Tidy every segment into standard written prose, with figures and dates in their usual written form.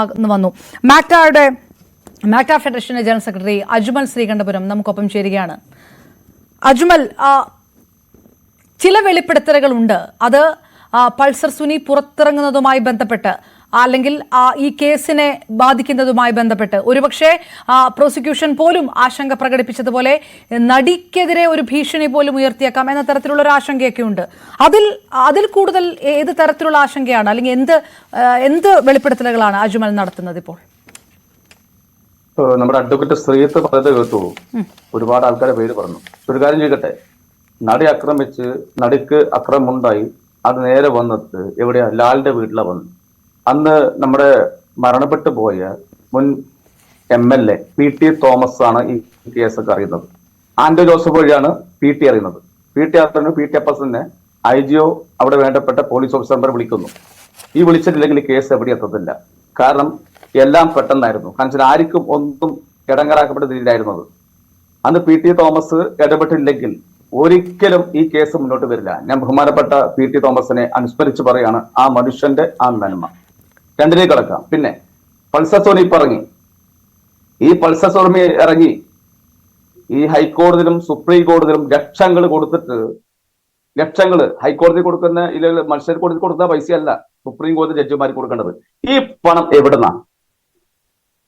ഭാഗത്ത് നിന്ന് വന്നു. മാക്ട ഫെഡറേഷന്റെ ജനറൽ സെക്രട്ടറി അജ്മൽ ശ്രീകണ്ഠപുരം നമുക്കൊപ്പം ചേരുകയാണ്. അജ്മൽ, ചില വെളിപ്പെടുത്തലുകളുണ്ട്, അത് പൾസർ സുനി പുറത്തിറങ്ങുന്നതുമായി ബന്ധപ്പെട്ട് അല്ലെങ്കിൽ ഈ കേസിനെ ബാധിക്കുന്നതുമായി ബന്ധപ്പെട്ട് ഒരുപക്ഷെ പ്രോസിക്യൂഷൻ പോലും ആശങ്ക പ്രകടിപ്പിച്ചതുപോലെ നടിക്കെതിരെ ഒരു ഭീഷണി പോലും ഉയർത്തിയേക്കാം എന്ന തരത്തിലുള്ള ഒരു ആശങ്കയൊക്കെ ഉണ്ട്. അതിൽ കൂടുതൽ ഏത് തരത്തിലുള്ള ആശങ്കയാണ്, അല്ലെങ്കിൽ എന്ത് വെളിപ്പെടുത്തലുകളാണ് അജ്മൽ നടത്തുന്നത് ഇപ്പോൾ? നമ്മുടെ അഡ്വക്കേറ്റ് ശ്രീത്ത് പറയുന്നത് കേട്ടു. ഒരുപാട് ആൾക്കാരെ പേര് പറഞ്ഞു. ഒരു കാര്യം ചെയ്യട്ടെ, നടി ആക്രമിച്ച് നടിക്ക് അക്രമമുണ്ടായി, അത് നേരെ വന്നത് എവിടെയാ? ലാലിന്റെ വീട്ടിലാണ് വന്നത്. അന്ന് നമ്മുടെ മരണപ്പെട്ടു പോയ മുൻ MLA PT തോമസ് ആണ് ഈ കേസൊക്കെ അറിയുന്നത്. ആന്റോ ജോസഫ് വഴിയാണ് PT അറിയുന്നത്. PT അപ്പം തന്നെ IGO അവിടെ വേണ്ടപ്പെട്ട പോലീസ് ഓഫീസർമാരെ വിളിക്കുന്നു. ഈ വിളിച്ചിട്ടില്ലെങ്കിൽ കേസ് എവിടെ എത്തത്തില്ല. കാരണം എല്ലാം പെട്ടെന്നായിരുന്നു. കാരണം ആർക്കും ഒന്നും ഇടങ്ങറാക്കപ്പെട്ടതില്ലായിരുന്നത്. അന്ന് PT തോമസ് ഇടപെട്ടില്ലെങ്കിൽ ഒരിക്കലും ഈ കേസ് മുന്നോട്ട് വരില്ല. ഞാൻ ബഹുമാനപ്പെട്ട PT തോമസിനെ അനുസ്മരിച്ച് പറയാണ് ആ മനുഷ്യന്റെ ആ നന്മ. രണ്ടിലേക്ക് കിടക്കാം. പിന്നെ പൾസർ സുനി ഇറങ്ങി. ഈ പൾസർ സുനി ഇറങ്ങി ഈ ഹൈക്കോടതിയിലും സുപ്രീം കോടതിയിലും ലക്ഷങ്ങൾ കൊടുത്തിട്ട്, ലക്ഷങ്ങള് ഹൈക്കോടതി കൊടുക്കുന്ന ഇല്ലെങ്കിൽ മത്സര കോടതി കൊടുക്കുന്ന പൈസയല്ല സുപ്രീം കോടതി ജഡ്ജിമാർക്ക് കൊടുക്കേണ്ടത്. ഈ പണം എവിടുന്നാ?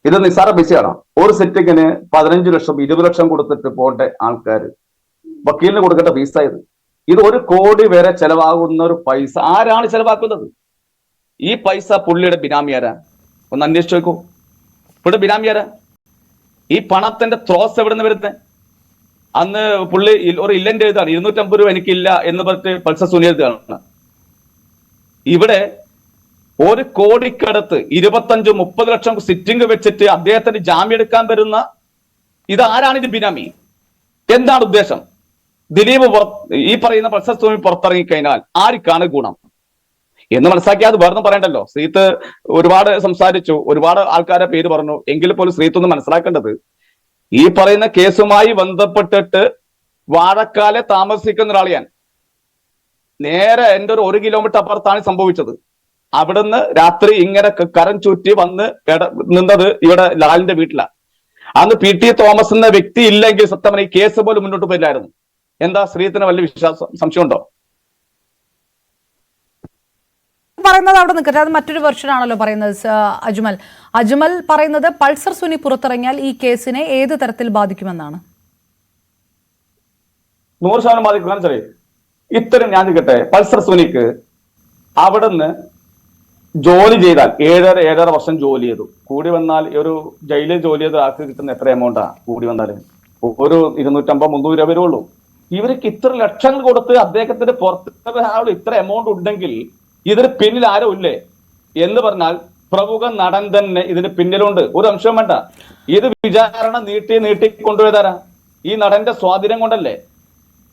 ഇത് നിസ്സാര പൈസയാണോ? ഒരു സെറ്റിങ്ങിന് 15 ലക്ഷം 20 ലക്ഷം കൊടുത്തിട്ട് പോകേണ്ട ആൾക്കാർ വക്കീലിന് കൊടുക്കേണ്ട പൈസ ഇത് 1 കോടി വരെ ചെലവാകുന്ന ഒരു പൈസ ആരാണ് ചെലവാക്കുന്നത്? ഈ പൈസ പുള്ളിയുടെ ബിനാമിയാരാ? ഒന്ന് അന്വേഷിച്ചു നോക്കൂ. പുള്ളിയുടെ ബിനാമിയാരാ? ഈ പണത്തിന്റെ ത്രോസ് എവിടെ നിന്ന് വരുന്നത്? അന്ന് പുള്ളി ഒരു ഇല്ലന്റെ എഴുതാണ്, 250 രൂപ എനിക്കില്ല എന്ന് പറഞ്ഞിട്ട് പൾസർ സുനി എഴുതുകയാണ്. ഇവിടെ 1 കോടിക്കടുത്ത് 25-30 ലക്ഷം സിറ്റിംഗ് വെച്ചിട്ട് അദ്ദേഹത്തിന് ജാമ്യം എടുക്കാൻ വരുന്ന ഇതാരാണ്? ഇത് ബിനാമി. എന്താണ് ഉദ്ദേശം? ദിലീപ് ഈ പറയുന്ന പൾസർ സുനി പുറത്തിറങ്ങിക്കഴിഞ്ഞാൽ ആർക്കാണ് ഗുണം എന്ന് മനസ്സിലാക്കി അത് വേറെ പറയണ്ടല്ലോ. ശ്രീത്ത് ഒരുപാട് സംസാരിച്ചു, ഒരുപാട് ആൾക്കാരെ പേര് പറഞ്ഞു. എങ്കിൽ പോലും ശ്രീത്ത് ഒന്ന് മനസ്സിലാക്കേണ്ടത്, ഈ പറയുന്ന കേസുമായി ബന്ധപ്പെട്ടിട്ട് വാഴക്കാലെ താമസിക്കുന്ന ഒരാളെയാണ്. നേരെ എൻ്റെ ഒരു 1 കിലോമീറ്റർ അപ്പുറത്താണ് സംഭവിച്ചത്. അവിടുന്ന് രാത്രി ഇങ്ങനെ കരം ചുറ്റി വന്ന് നിന്നത് ഇവിടെ ലാലിന്റെ വീട്ടിലാണ്. അന്ന് PT തോമസ് എന്ന വ്യക്തി ഇല്ലെങ്കിൽ സത്യം ഈ കേസ് പോലും മുന്നോട്ട് പോയില്ലായിരുന്നു. എന്താ ശ്രീത്തിന് വലിയ സംശയമുണ്ടോ? പറയുന്നത് അവിടെ നിൽക്കട്ടെ, അത് മറ്റൊരു വെർഷൻ ആണല്ലോ പറയുന്നത്. അജ്മൽ പറയുന്നത് പൾസർ സുനി പുറത്തിറങ്ങിയാൽ ഈ കേസിനെ ഏത് തരത്തിൽ ബാധിക്കുമെന്നാണ്. 100% ബാധിക്കും. ഇത്തരം ഞാൻ കേട്ടെ, പൾസർ സുനിക്ക് അവിടുന്ന് ജോലി ചെയ്താൽ 7.5 വർഷം ജോലി ചെയ്തു, കൂടി വന്നാൽ ഒരു ജയിലിൽ ജോലി ചെയ്ത് ആൾക്ക് കിട്ടുന്ന എത്ര എമൗണ്ടാ? കൂടി വന്നാലും ഒരു 250-300 രൂപ വരുള്ളൂ. ഇവർക്ക് ഇത്ര ലക്ഷങ്ങൾ കൊടുത്ത് അദ്ദേഹത്തിന്റെ പുറത്ത് ഇത്ര എമൗണ്ട് ഉണ്ടെങ്കിൽ ഇതിന് പിന്നിൽ ആരോ ഇല്ലേ എന്ന് പറഞ്ഞാൽ പ്രമുഖ നടൻ തന്നെ ഇതിന് പിന്നിലുണ്ട്. ഒരു അംശം വേണ്ട. ഇത് വിചാരണ നീട്ടി കൊണ്ടുപോയതാരാ? ഈ നടന്റെ സ്വാധീനം കൊണ്ടല്ലേ?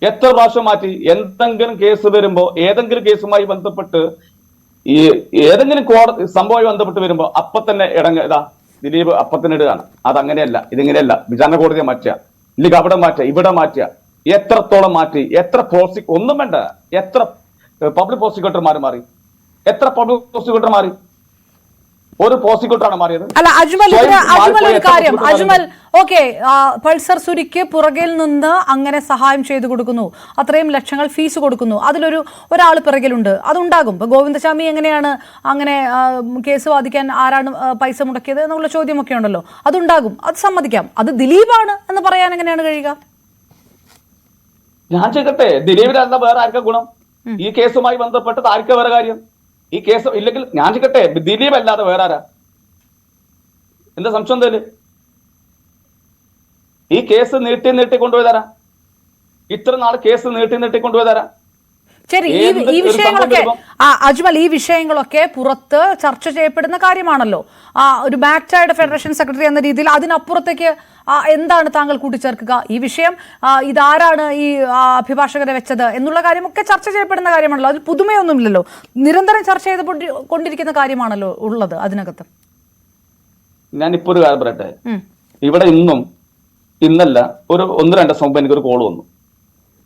എത്ര പ്രാവശ്യം മാറ്റി? എന്തെങ്കിലും കേസ് വരുമ്പോ, ഏതെങ്കിലും കേസുമായി ബന്ധപ്പെട്ട് ഈ ഏതെങ്കിലും കോടതി സംഭവമായി ബന്ധപ്പെട്ട് വരുമ്പോ അപ്പൊ തന്നെ ഇതാ ദിലീപ് അപ്പത്തന്നെ ഇടുകയാണ്. അതങ്ങനെയല്ല, ഇതിങ്ങനെയല്ല. വിചാരണ കോടതിയെ മാറ്റുക, ഇല്ലെങ്കിൽ അവിടെ മാറ്റുക, ഇവിടെ മാറ്റുക. എത്രത്തോളം മാറ്റി? എത്ര ഒന്നും വേണ്ട. എത്ര പബ്ലിക് പ്രോസിക്യൂട്ടർമാർ മാറി? എത്ര പബ്ലിക് പ്രോസിക്യൂട്ടർ മാറി? ഒരു പ്രോസിക്യൂട്ടറാണ് മാറിയത്. അല്ല അജ്മൽ, ഒരു കാര്യം അജ്മൽ, ഓക്കെ, പൾസർ സുനിക്ക് പുറകിൽ നിന്ന് അങ്ങനെ സഹായം ചെയ്തു കൊടുക്കുന്നു, അത്രയും ലക്ഷങ്ങൾ ഫീസ് കൊടുക്കുന്നു, ഒരാൾ പിറകിലുണ്ട്, അതുണ്ടാകും. ഇപ്പൊ ഗോവിന്ദസ്വാമി എങ്ങനെയാണ് അങ്ങനെ കേസ് വാദിക്കാൻ ആരാണ് പൈസ മുടക്കിയത് എന്നുള്ള ചോദ്യമൊക്കെ ഉണ്ടല്ലോ, അതുണ്ടാകും, അത് സമ്മതിക്കാം. അത് ദിലീപാണ് എന്ന് പറയാൻ എങ്ങനെയാണ് കഴിയുക? ഞാൻ ചോദിക്കട്ടെ, ദിലീപിനല്ല വേറെ ആർക്കാ ഗുണം? ഈ കേസുമായി ബന്ധപ്പെട്ട് ആർക്കാ വേറെ കാര്യം? ഈ കേസ് ഇല്ലെങ്കിൽ ഞാൻ ചോദിക്കട്ടെ, ദിലീപ് അല്ലാതെ വേറെ ആരാ? എന്താ സംശയം? എന്തേലും ഈ കേസ് നീട്ടി കൊണ്ടുപോയതാരാ? ഇത്ര നാൾ കേസ് നീട്ടി കൊണ്ടുപോയതാരാ? ശരി, ഈ വിഷയങ്ങളൊക്കെ അജ്മൽ, ഈ വിഷയങ്ങളൊക്കെ പുറത്ത് ചർച്ച ചെയ്യപ്പെടുന്ന കാര്യമാണല്ലോ. ഒരു മാക്ടയുടെ ഫെഡറേഷൻ സെക്രട്ടറി എന്ന രീതിയിൽ അതിനപ്പുറത്തേക്ക് എന്താണ് താങ്കൾ കൂട്ടിച്ചേർക്കുക? ഈ വിഷയം ഇതാരാണ് ഈ അഭിഭാഷകരെ വെച്ചത് എന്നുള്ള കാര്യമൊക്കെ ചർച്ച ചെയ്യപ്പെടുന്ന കാര്യമാണല്ലോ. അതിൽ പുതുമയൊന്നുമില്ലല്ലോ, നിരന്തരം ചർച്ച ചെയ്തുകൊണ്ടിരിക്കുന്ന കാര്യമാണല്ലോ ഉള്ളത് അതിനകത്ത്. ഞാനിപ്പോ ഒരു കാര്യം പറയട്ടെ, ഇവിടെ ഇന്നല്ല ഒരു 1-2 ദിവസം മുമ്പ് എനിക്കൊരു കോള് വന്നു.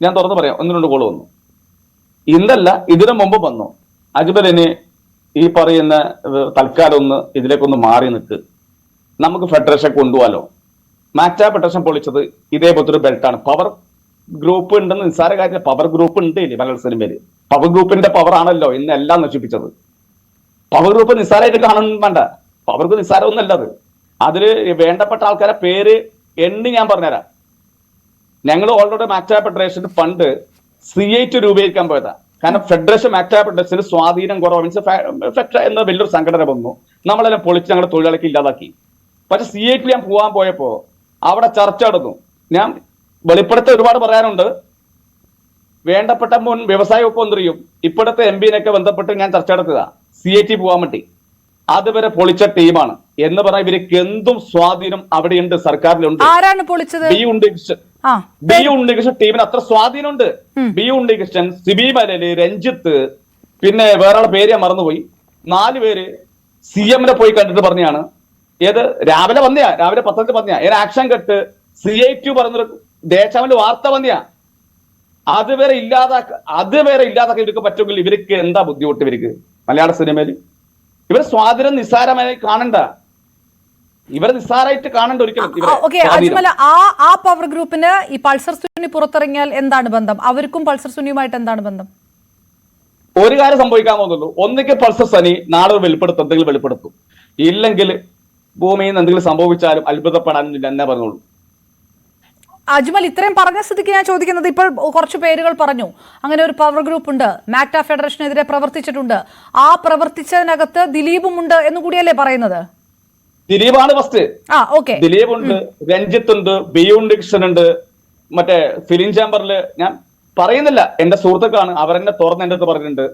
ഞാൻ തുറന്നു പറയാം, 1-2 കോള് വന്നു. ഇന്നല്ല ഇതിനു മുമ്പ് വന്നു. അജ്മലിന് ഈ പറയുന്ന തൽക്കാലം ഒന്ന് ഇതിലേക്കൊന്ന് മാറി നിൽക്ക്, നമുക്ക് ഫെഡറേഷൻ കൊണ്ടുപോകാലോ. മാക്ട ഫെഡറേഷൻ പൊളിച്ചത് ഇതേപോലത്തെ ഒരു ബെൽറ്റാണ്. പവർ ഗ്രൂപ്പ് ഉണ്ടെന്ന് നിസ്സാര കാര്യത്തിൽ പവർ ഗ്രൂപ്പ് ഉണ്ട് ഇല്ലേ മലയാള സിനിമയില്. പവർ ഗ്രൂപ്പിന്റെ പവർ ആണല്ലോ ഇന്ന് എല്ലാം നശിപ്പിച്ചത്. പവർ ഗ്രൂപ്പ് നിസ്സാരമായിട്ട് കാണുന്നു വേണ്ട, പവർ ഗ്രൂപ്പ് നിസ്സാരമൊന്നുമല്ല അത്. അതില് വേണ്ടപ്പെട്ട ആൾക്കാരെ പേര് എണ്ണി ഞാൻ പറഞ്ഞുതരാം. ഞങ്ങൾ already MACTA federation fund CI2 രൂപീകരിക്കാൻ പോയതാ. കാരണം ഫെഡറേഷൻ മാക്ട ഫെഡറേഷന് സ്വാധീനം കുറവ്, മീൻസ് ഫെക്ട എന്ന വലിയൊരു സംഘടന വന്നു, നമ്മളെല്ലാം പൊളിച്ച് ഞങ്ങളുടെ തൊഴിലാളിക്ക് ഇല്ലാതാക്കി. പക്ഷെ CI2 ഞാൻ പോകാൻ പോയപ്പോ അവിടെ ചർച്ച നടന്നു. ഞാൻ വെളിപ്പെടുത്ത ഒരുപാട് പറയാനുണ്ട്. വേണ്ടപ്പെട്ട മുൻ വ്യവസായ വകുപ്പ് മന്ത്രിയും ഇപ്പോഴത്തെ MP-നെയൊക്കെ ബന്ധപ്പെട്ട് ഞാൻ ചർച്ച നടത്തുക CI2 പോകാൻ വേണ്ടി. അതുവരെ പൊളിച്ച ടീമാണ് എന്ന് പറഞ്ഞാൽ ഇവർക്ക് എന്തും സ്വാധീനം അവിടെയുണ്ട്, സർക്കാരിലുണ്ട്. ആരാണ് പൊളിച്ചത്? ബി ഉണ്ണികൃഷ്ണൻ ടീമിന് അത്ര സ്വാധീനമുണ്ട്. ബി ഉണ്ണികൃഷ്ണൻ, സിബി മലയില്, രഞ്ജിത്ത്, പിന്നെ വേറെ പേര് ഞാൻ മറന്നുപോയി. 4 പേര് CM-നെ പോയി കണ്ടിട്ട് പറഞ്ഞാണ്. ഏത് രാവിലെ പത്രത്തിൽ വന്നയാ, ഏത് ആക്ഷൻ കെട്ട് CI2 പറഞ്ഞൊരു ദേശാവിന്റെ വാർത്ത വന്നയാ. അതുവരെ ഇല്ലാതാക്കാൻ ഇവർക്ക് പറ്റുമെങ്കിൽ ഇവർക്ക് എന്താ ബുദ്ധിമുട്ട്? ഇവർക്ക് മലയാള സിനിമയിൽ ഇവർ സ്വാതന്ത്ര്യം നിസ്സാരമായി കാണണ്ട, ഇവരെ നിസ്സാരമായിട്ട് കാണണ്ട ഒരിക്കലും. അജ്മൽ, ആ പവർ ഗ്രൂപ്പിന് ഈ പൾസർ സുനി പുറത്തിറങ്ങിയാൽ എന്താണ് ബന്ധം? അവർക്കും പൾസർ സുനിയുമായിട്ട് എന്താണ് ബന്ധം? ഒരു കാര്യം സംഭവിക്കാൻ പോകുന്നുള്ളൂ. ഒന്നിക്ക് പൾസർ സനി നാളെ എന്തെങ്കിലും വെളിപ്പെടുത്തും, ഇല്ലെങ്കിൽ ഭൂമിയിൽ നിന്ന് എന്തെങ്കിലും സംഭവിച്ചാലും അത്ഭുതപ്പെടാനില്ല എന്നേ പറഞ്ഞോളൂ. അജ്മൽ, ഇത്രയും പറഞ്ഞ സ്ഥിതിക്ക് ഞാൻ ചോദിക്കുന്നത്, ഇപ്പോൾ കുറച്ച് പേരുകൾ പറഞ്ഞു, അങ്ങനെ ഒരു പവർ ഗ്രൂപ്പ് ഉണ്ട്, മാക്ട ഫെഡറേഷനെതിരെ പ്രവർത്തിച്ചിട്ടുണ്ട്, ആ പ്രവർത്തിച്ചതിനകത്ത് ദിലീപും ഉണ്ട് എന്ന് കൂടിയല്ലേ പറയുന്നത്? ദിലീപാണ് ഫസ്റ്റ്. ദിലീപ് ഉണ്ട്, രഞ്ജിത്ത് ഉണ്ട്, ബി ഉണ്ണികൃഷ്ണൻ ഉണ്ട്, മറ്റേ ഫിലിം ചേംബറില് ഞാൻ പറയുന്നില്ല, എന്റെ സുഹൃത്തുക്കളാണ്, അവരെന്നെ തുറന്ന് എന്റെ അടുത്ത് പറഞ്ഞിട്ടുണ്ട്,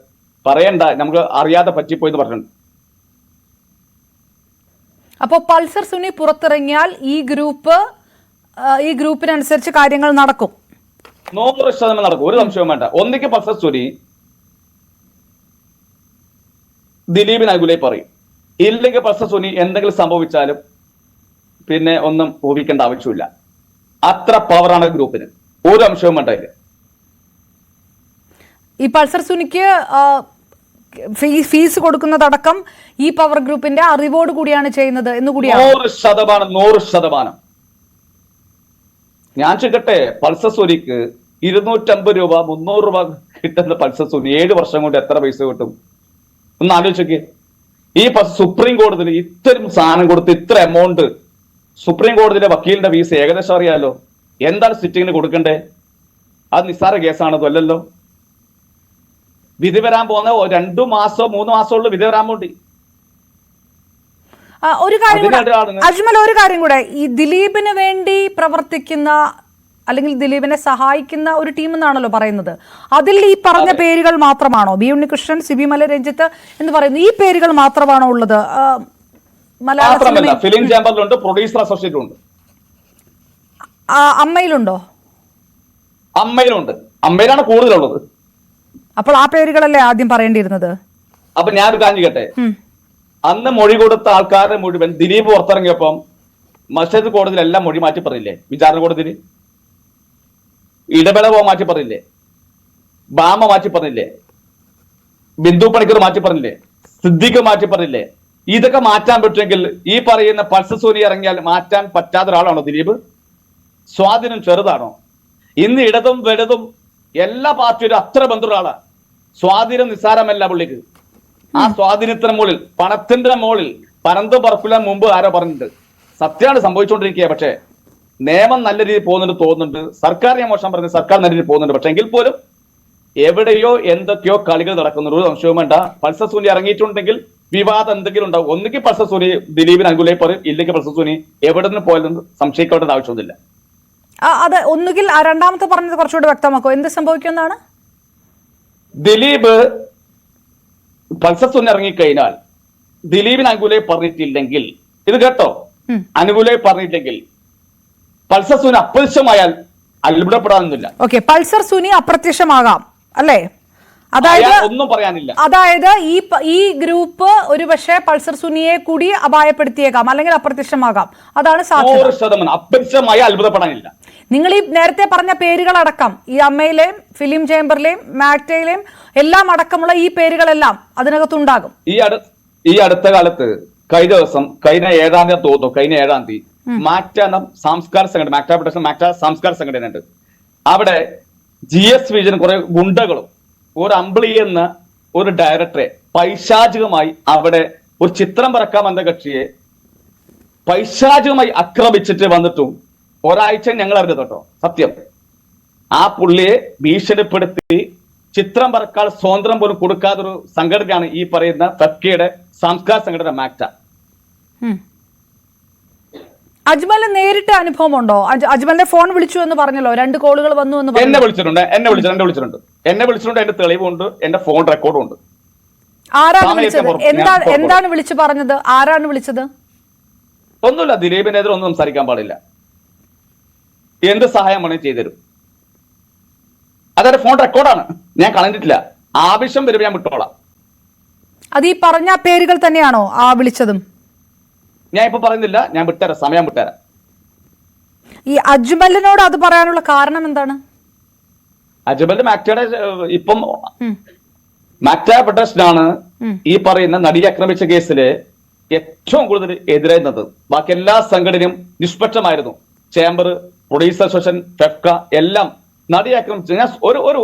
പറയണ്ട നമുക്ക് അറിയാതെ പറ്റിപ്പോയെന്ന് പറഞ്ഞിട്ടുണ്ട്. അപ്പോ പൾസർ സുനി പുറത്തിറങ്ങിയാൽ ഈ ഗ്രൂപ്പിനനുസരിച്ച് കാര്യങ്ങൾ നടക്കും, 100% നടക്കും, ഒരു സംശയവും വേണ്ട. ഒന്നിക്ക് പൾസർ സുനി ദിലീപിന് അനുകൂലമായി പറയും, ഇല്ലെങ്കിൽ പൾസർ സുനി എന്തെങ്കിലും സംഭവിച്ചാലും പിന്നെ ഒന്നും ഊഹിക്കേണ്ട ആവശ്യമില്ല. അത്ര പവറാണ് ഗ്രൂപ്പിന്, ഒരു അംശവും വേണ്ട. ഈ പൾസർ സുനിക്ക് ഫീസ് കൊടുക്കുന്നതടക്കം ഈ പവർ ഗ്രൂപ്പിന്റെ അറിവോട് കൂടിയാണ് ചെയ്യുന്നത് എന്ന് കൂടിയാണ്. 100%. ഞാൻ ചോദിക്കട്ടെ, പൾസർ സുനിക്ക് 250 രൂപ 300 രൂപ കിട്ടുന്ന പൾസർ സുനി 7 വർഷം കൊണ്ട് എത്ര പൈസ കിട്ടും? ഒന്ന് ആലോചിച്ചോക്കെ. ഈ സുപ്രീം കോടതിയിൽ ഇത്രയും സാധനം കൊടുത്ത് ഇത്ര എമൗണ്ട്, സുപ്രീം കോടതിയിലെ വക്കീലിന്റെ ഫീസ് ഏകദേശം അറിയാലോ. എന്താണ് സിറ്റിങ്ങിന് കൊടുക്കണ്ടേ? അത് നിസ്സാര കേസാണത് അല്ലല്ലോ. വിധി വരാൻ പോകുന്ന 2 മാസമോ 3 മാസമുള്ള വിധി വരാൻ വേണ്ടി. അജ്മൽ, ഒരു കാര്യം കൂടെ, ഈ ദിലീപിന് വേണ്ടി പ്രവർത്തിക്കുന്ന അല്ലെങ്കിൽ ദിലീപിനെ സഹായിക്കുന്ന ഒരു ടീം എന്നാണല്ലോ പറയുന്നത്, അതിൽ ഈ പറഞ്ഞ പേരുകൾ മാത്രമാണോ? ബി ഉണ്ണികൃഷ്ണൻ, സിബി മല, രഞ്ജിത്ത് എന്ന് പറയുന്നു, ഈ പേരുകൾ മാത്രമാണോ ഉള്ളത്? ഫിലിം ചേംബറിലുണ്ട്, പ്രൊഡ്യൂസർ അസോസിയേറ്റ് ഉണ്ട്. അമ്മയിലുണ്ടോ? അമ്മയിലുണ്ട്, അമ്മയിലാണ് കൂടുതലുള്ളത്. അപ്പോൾ ആ പേരുകളല്ലേ ആദ്യം പറയേണ്ടിയിരുന്നത്. അപ്പൊ ഞാനൊരു കാര്യം ചെയ്യട്ടെ, അന്ന് മൊഴി കൊടുത്ത ആൾക്കാരെ മുഴുവൻ ദിലീപ് പുറത്തിറങ്ങിയപ്പം മസ്ജിദ് കോടതിയിൽ എല്ലാം മൊഴി മാറ്റി പറഞ്ഞില്ലേ? വിചാരണ കോടതിയിൽ ഇടവേള മാറ്റി പറഞ്ഞില്ലേ? ബാമ മാറ്റി പറഞ്ഞില്ലേ? ബിന്ദു പണിക്കർ മാറ്റി പറഞ്ഞില്ലേ? സിദ്ദിഖ് മാറ്റി പറഞ്ഞില്ലേ? ഇതൊക്കെ മാറ്റാൻ പറ്റുമെങ്കിൽ ഈ പറയുന്ന പൾസർ സുനി ഇറങ്ങിയാൽ മാറ്റാൻ പറ്റാത്ത ഒരാളാണോ ദിലീപ്? സ്വാധീനം ചെറുതാണോ? ഇന്ന് ഇടതും വലുതും എല്ലാ പാർട്ടിയും അത്ര ബന്ധുള്ള ആളാണ്. സ്വാധീനം നിസ്സാരമല്ല പുള്ളിക്ക്. ആ സ്വാധീനത്തിന് മുകളിൽ, പണത്തിന്റെ മുകളിൽ പരന്ത് പറക്കില്ല മുമ്പ് ആരോ പറഞ്ഞിട്ടുണ്ട്. സത്യമാണ് സംഭവിച്ചുകൊണ്ടിരിക്കുക. പക്ഷേ നിയമം നല്ല രീതിയിൽ പോകുന്നുണ്ട് തോന്നുന്നുണ്ട്. സർക്കാർ ഞാൻ മോശം പറഞ്ഞത്, സർക്കാർ നല്ല രീതിയിൽ പോകുന്നുണ്ട്. പക്ഷെ എങ്കിൽ പോലും എവിടെയോ എന്തൊക്കെയോ കളികൾ നടക്കുന്നുണ്ട്, ഒരു സംശയവും വേണ്ട. പൾസർ സുനി ഇറങ്ങിയിട്ടുണ്ടെങ്കിൽ വിവാദം എന്തെങ്കിലും ഉണ്ടാവും. ഒന്നുകിൽ പൾസർ സുനി ദിലീപിന് അനുകൂലമായി പറയും, ഇല്ലെങ്കിൽ പൾസർ സുനി എവിടെ നിന്ന് പോയാലും സംശയിക്കേണ്ട ആവശ്യമൊന്നുമില്ല. അത് ഒന്നുകിൽ രണ്ടാമത്തെ പറഞ്ഞത് കുറച്ചുകൂടി വ്യക്തമാക്കോ, എന്ത് സംഭവിക്കുമെന്നാണ്? ദിലീപ് പൾസർ സുനി ഇറങ്ങിക്കഴിഞ്ഞാൽ ദിലീപിന് അനുകൂലമായി പറഞ്ഞിട്ടില്ലെങ്കിൽ, ഇത് കേട്ടോ, അനുകൂലമായി പറഞ്ഞിട്ടില്ലെങ്കിൽ പൾസർ സുനി അപ്രത്യക്ഷമായാൽ അത്ഭുതപ്പെടാനൊന്നുമില്ല. ഓക്കെ, പൾസർ സുനി അപ്രത്യക്ഷമാകാം അല്ലേ? ഒന്നും പറയാനില്ല. അതായത് ഈ ഗ്രൂപ്പ് ഒരുപക്ഷെ പൾസർ സുനിയെ കൂടി അപായപ്പെടുത്തിയേക്കാം, അല്ലെങ്കിൽ അപ്രത്യക്ഷമാകാം. അതാണ് സാധ്യത. 100% അപ്രത്യക്ഷമായി അത്ഭുതപ്പെടാനില്ല. നിങ്ങൾ ഈ നേരത്തെ പറഞ്ഞ പേരുകളടക്കം, ഈ അമ്മയിലെയും ഫിലിം ചേംബറിലെയും മാക്ടയിലെയും എല്ലാം അടക്കമുള്ള ഈ പേരുകളെല്ലാം അതിനകത്തുണ്ടാകും. ഈ അടുത്ത കാലത്ത് കഴിഞ്ഞ 7-ാം തീയതി തോന്നുന്നു, കഴിഞ്ഞ 7-ാം തീയതി സാംസ്കാര സംഘടന, മാക്ട സാംസ്കാര സംഘടന ഉണ്ട്. അവിടെ GS വിജയൻ കുറെ ഗുണ്ടകളും ഒരു അമ്പിളി എന്ന ഒരു ഡയറക്ടറെ പൈശാചികമായി അവിടെ ഒരു ചിത്രം പറക്കാൻ വന്ന കക്ഷിയെ പൈശാചികമായി ആക്രമിച്ചിട്ട് വന്നിട്ടും ഒരാഴ്ച ഞങ്ങൾ അറിഞ്ഞത് കേട്ടോ. സത്യം, ആ പുള്ളിയെ ഭീഷണിപ്പെടുത്തി ചിത്രം പറക്കാൻ സ്വാതന്ത്ര്യം പോലും കൊടുക്കാതൊരു സംഘടനയാണ് ഈ പറയുന്ന ഫെഫ്കയുടെ സാംസ്കാരിക സംഘടന മാക്ട. അജ്മൽ നേരിട്ട് അനുഭവം ഉണ്ടോ? അജ്മലിന്റെ ഫോൺ വിളിച്ചു എന്ന് പറഞ്ഞല്ലോ, 2 കോളുകൾ വന്നു എന്ന്. എന്നെ വിളിച്ചിട്ടുണ്ട്. എന്റെ തെളിവുണ്ട്, എന്റെ ഫോൺ റെക്കോർഡും ഉണ്ട്. ആരാണ് വിളിച്ചത്? എന്താണ് വിളിച്ചു പറഞ്ഞത്? ആരാണ് വിളിച്ചത്? ഒന്നുമില്ല, ദിലീപിനെതിരെ ഒന്നും സംസാരിക്കാൻ പാടില്ല, എന്ത് സഹായം വേണമെങ്കിൽ ചെയ്തുതരും. അതായത് ഫോൺ റെക്കോർഡാണ്, ഞാൻ കളഞ്ഞിട്ടില്ല. ആവശ്യം വരുമ്പോൾ ഞാൻ വിട്ടോളാം. അത് ഈ പറഞ്ഞ പേരുകൾ തന്നെയാണോ ആ വിളിച്ചതും? ഞാൻ ഇപ്പൊ പറയുന്നില്ല, ഞാൻ വിട്ടുതരാം, സമയം വിട്ടുതരാം. ഈ അജ്മലിനോട് അത് പറയാനുള്ള കാരണം എന്താണ്? അജ്മലിന്റെ മാക്ടയുടെ ഇപ്പം മാക്ട പ്രൊട്ടക്ഷനാണ് ഈ പറയുന്ന നടിയെ ആക്രമിച്ച കേസില് ഏറ്റവും കൂടുതൽ എതിരായിരുന്നത്. ബാക്കി എല്ലാ സംഘടനയും നിഷ്പക്ഷമായിരുന്നു. ചേംബർ, പ്രൊഡ്യൂസർ അസോസിയേഷൻ, ഫെഫ്ക എല്ലാം നടിയെ ആക്രമിച്ചു. ഞാൻ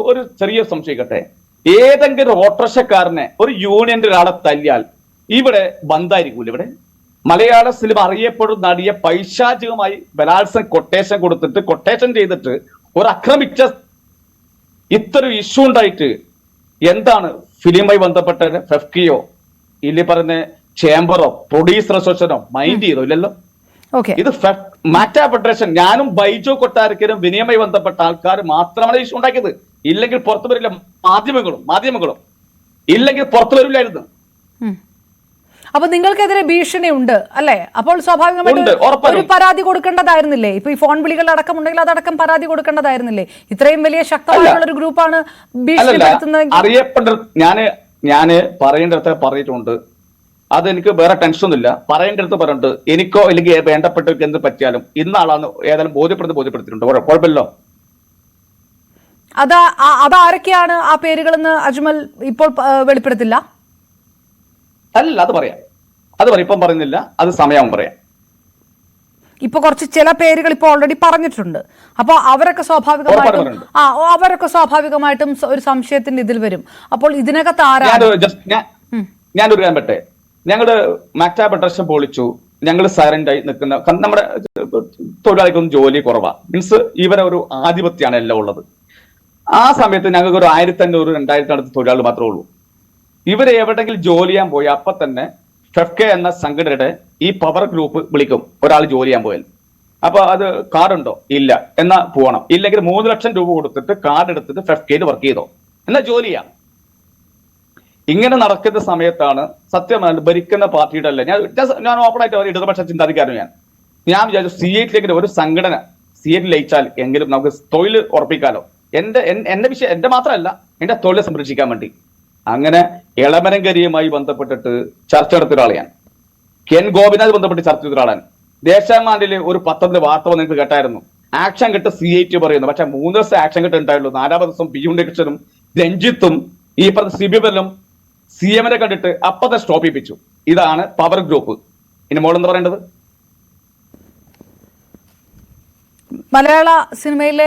ഒരു ചെറിയ സംശയിക്കട്ടെ, ഏതെങ്കിലും ഓട്ടോറിക്ഷക്കാരനെ ഒരു യൂണിയന്റെ ഒരാളെ തല്ലിയാൽ ഇവിടെ ബന്ധായിരിക്കൂല? ഇവിടെ മലയാള സിനിമ അറിയപ്പെടുന്ന നടിയെ പൈശാചികമായി ബലാത്സംഗം കൊട്ടേഷൻ ചെയ്തിട്ട് ഒരു ആക്രമിച്ച ഇത്ര ഇഷ്യൂ ഉണ്ടായിട്ട് എന്താണ് ഫിലിമുമായി ബന്ധപ്പെട്ട ഫെഫ്കിയോ ഇല്ല പറഞ്ഞ ചേംബറോ പ്രൊഡ്യൂസർ അസോസിയേഷനോ മൈൻഡ് ചെയ്തോ? ഇല്ലല്ലോ. ഇത് മാക്ട ഫെഡറേഷൻ, ഞാനും ബൈജോ കൊട്ടാരക്കരും വിനിയുമായി ബന്ധപ്പെട്ട ആൾക്കാർ മാത്രമാണ് ഇഷ്യൂ ഉണ്ടാക്കിയത്. ഇല്ലെങ്കിൽ പുറത്തു വരില്ല മാധ്യമങ്ങളും ഇല്ലെങ്കിൽ പുറത്തു വരില്ലായിരുന്നു. അപ്പൊ നിങ്ങൾക്കെതിരെ ഭീഷണി ഉണ്ട് അല്ലെ? അപ്പോൾ സ്വാഭാവികമായിട്ട് ഒരു പരാതി കൊടുക്കേണ്ടതായിരുന്നില്ലേ? ഇപ്പൊ ഈ ഫോൺ വിളികൾ അടക്കം ഉണ്ടെങ്കിൽ അതടക്കം പരാതി കൊടുക്കേണ്ടതായിരുന്നില്ലേ? ഇത്രയും വലിയ ശക്തമായിട്ടുള്ള ഒരു ഗ്രൂപ്പാണ് ഭീഷണിപ്പെടുത്തുന്നത്. അറിയപ്പെട്ട ഞാന് പറയേണ്ടടുത്ത് പറഞ്ഞിട്ടുണ്ട്. അതെനിക്ക് വേറെ ടെൻഷനൊന്നുമില്ല. പറയേണ്ടടുത്ത് പറഞ്ഞിട്ട് എനിക്കോ അല്ലെങ്കിൽ വേണ്ടപ്പെട്ടവർക്ക് എന്ത് പറ്റിയാലും ഇന്നാളാണ് ഏതായാലും ബോധ്യപ്പെടുത്തിയിട്ടുണ്ട്. കുഴപ്പമില്ലല്ലോ. അതാരൊക്കെയാണ് ആ പേരുകളെന്ന് അജ്മൽ ഇപ്പോൾ വെളിപ്പെടുത്തില്ല? അല്ല, അത് പറയാം. ഇപ്പം പറയുന്നില്ല, അത് സമയം പറയാം. ഇപ്പൊ കുറച്ച് ചില പേരുകൾ ഇപ്പൊ ഓൾറെഡി പറഞ്ഞിട്ടുണ്ട്. അപ്പൊ അവരൊക്കെ സ്വാഭാവികമായിട്ടും ഒരു സംശയത്തിന്റെ ഇതിൽ വരും. അപ്പോൾ ഇതിനകത്ത് ഞാനൊരു കാര്യം പറ്റേ, ഞങ്ങള് മാക്ട ഫെഡറേഷൻ പൊളിച്ചു, ഞങ്ങൾ സൈലന്റ് ആയി നിൽക്കുന്ന നമ്മുടെ തൊഴിലാളിക്കൊന്നും ജോലി കുറവാ. മീൻസ് ഇവരെ ഒരു ആധിപത്യമാണ് എല്ലാം ഉള്ളത്. ആ സമയത്ത് ഞങ്ങൾക്ക് ഒരു 1500-2000 അടുത്ത് തൊഴിലാളി മാത്രമേ ഉള്ളൂ. ഇവരെ എവിടെങ്കിലും ജോലി ചെയ്യാൻ പോയി അപ്പൊ തന്നെ ഫെഫ്ക എന്ന സംഘടനയുടെ ഈ പവർ ഗ്രൂപ്പ് വിളിക്കും ഒരാൾ ജോലി ചെയ്യാൻ പോയാൽ. അപ്പൊ അത് കാർഡുണ്ടോ? ഇല്ല, എന്നാ പോകണം. ഇല്ലെങ്കിൽ 3 ലക്ഷം രൂപ കൊടുത്തിട്ട് കാർഡ് എടുത്തിട്ട് ഫെഫ്കയിൽ വർക്ക് ചെയ്തോ, എന്നാ ജോലി ചെയ്യാം. ഇങ്ങനെ നടക്കുന്ന സമയത്താണ് സത്യമാണ് ഭരിക്കുന്ന പാർട്ടിയുടെ അല്ല, ഞാൻ ഓപ്പണായിട്ട് ഒരു ഇടതുപക്ഷ ചിന്താധികാരൻ ഞാൻ വിചാരിച്ചു CIT ഒരു സംഘടന CIT ലയിച്ചാൽ എങ്കിലും നമുക്ക് തൊഴിൽ ഉറപ്പിക്കാലോ. എന്റെ മാത്രമല്ല, എന്റെ തൊഴിൽ സംരക്ഷിക്കാൻ വേണ്ടി. അങ്ങനെ എളമരങ്കരിയുമായി ബന്ധപ്പെട്ടിട്ട് ചർച്ച നടത്തിയ ഒരാളെയാണ്. കെൻ ഗോപിനാഥ് ബന്ധപ്പെട്ട് ചർച്ച ചെയ്ത ഒരാളാണ്. ദേശാമാണ്ടില് ഒരു പത്രത്തിന്റെ വാർത്ത നിങ്ങൾക്ക് കേട്ടായിരുന്നു. ആക്ഷൻ കെട്ട് CIT പറയുന്നു. പക്ഷെ 3 ദിവസം ആക്ഷൻ കെട്ട് ഉണ്ടായുള്ളൂ. 4ാമത്തെ ദിവസം പി ഉണ്ണികൃഷ്ണനും രഞ്ജിത്തും ഈ പറഞ്ഞ സിബിബലും CM-നെ കണ്ടിട്ട് അപ്പത്തെ സ്റ്റോപ്പ് ചെയ്യിപ്പിച്ചു. ഇതാണ് പവർ ഗ്രൂപ്പ്. ഇനി മോളെന്താ പറയേണ്ടത്? മലയാള സിനിമയിലെ